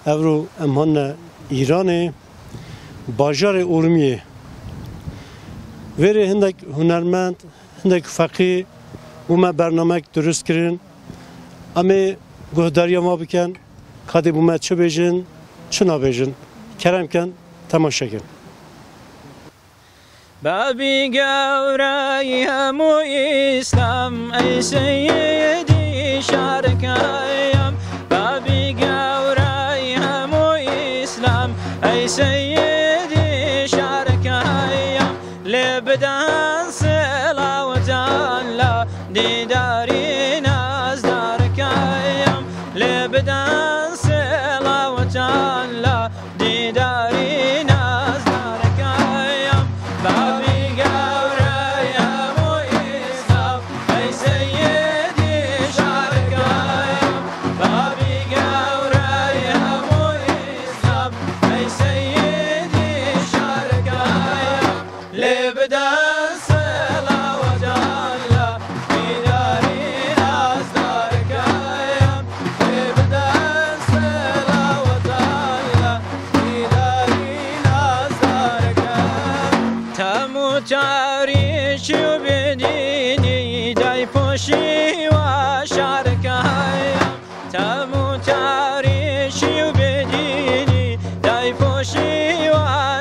افرو امهان ایران باجار اورمیه وری هندک هنرمند هندک فقی و ما برنامه درست کردن اما گهداری ما بکن کادی بومد چه بیجن چه نبیجن کرم کن تماشا کن بابی گوری همو اسلام ای سیدی شارکایم بابی گوری همو اسلام ای سیدی شارکایم لبدان سلاوتان لا دیداری نازدارکایم لبدان سلاوتان لا دیداری نازدارکایم بابی گوری همو اسلام ای سیدی شارکایم بابی گوری همو اسلام ای سیدی شارکایم لبدان سلاوتان لا دیداری نازدارکایم لبدان سلاوتان لا دیداری نازدارکایم تمو تاریشی و بدینی دای پوشی و شارکایم تمو تاریشی و بدینی دای پوشی و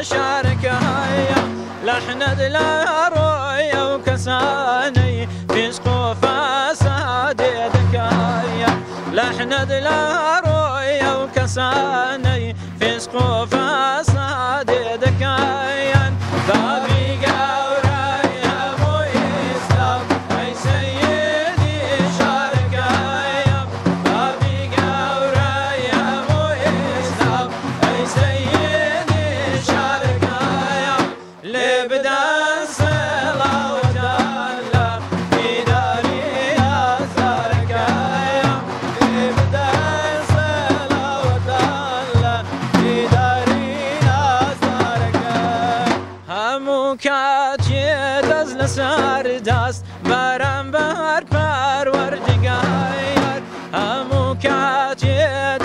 شارکایم لحند لاروی و کسانی فسق و فساد دکایم لحند لاروی و کسانی فسق و فساد دکایم بابی گوری همو اسلام ای سیدی شارکایم بابی گوری همو اسلام ای سیدی شارکایم لبدان سلاوتان لا دیداری نازدارکایم لبدان سلاوتان لا دیداری نازدارکایم همو کاتی دز لسر دست برم بر پروردگار همو کاتی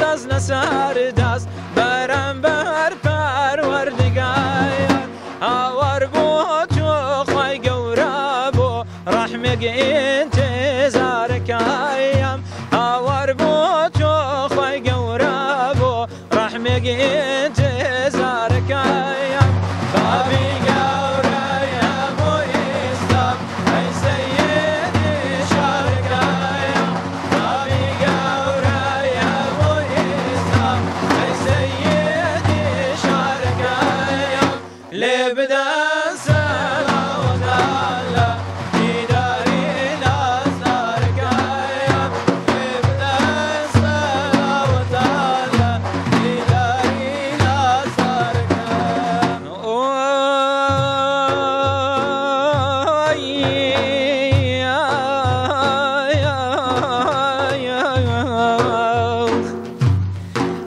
دز لسر دست برم بر پروردگار آور بو تو خوای گورا بو رحمك انتظاركایم آور بو تو خوای گورا بو رحمك انتظاركایم بابی گوری همو اسلام ای سیدی شارکایم بابی گوری همو اسلام ای سیدی شارکایم لبدان سلاوتان لا دیداری نازدارکایم لبدان سلاوتان لا دیداری نازدارکایم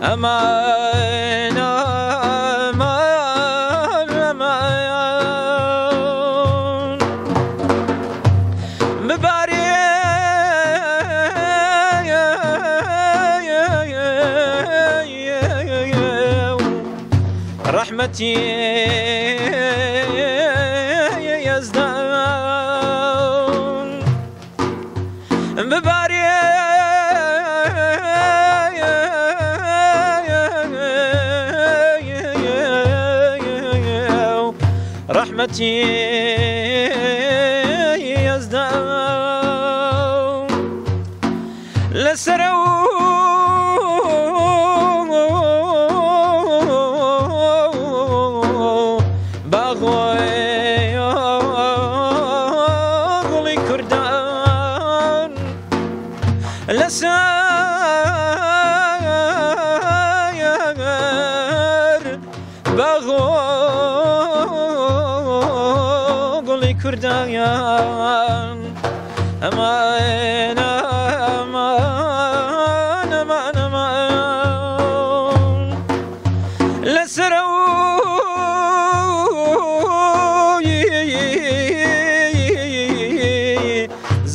امان امان امان بباری رحمتي يزدان بباری رحمتي يزدان لسرو باغوي غلي كردان لساير باغوي كردان امان امان امان امان لسرو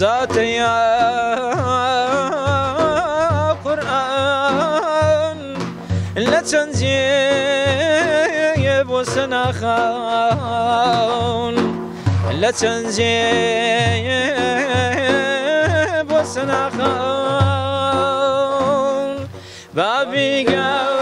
ذات يا قرآن لا تنزي بوسنا خون لا تنزي بوسنا خون بابي قاو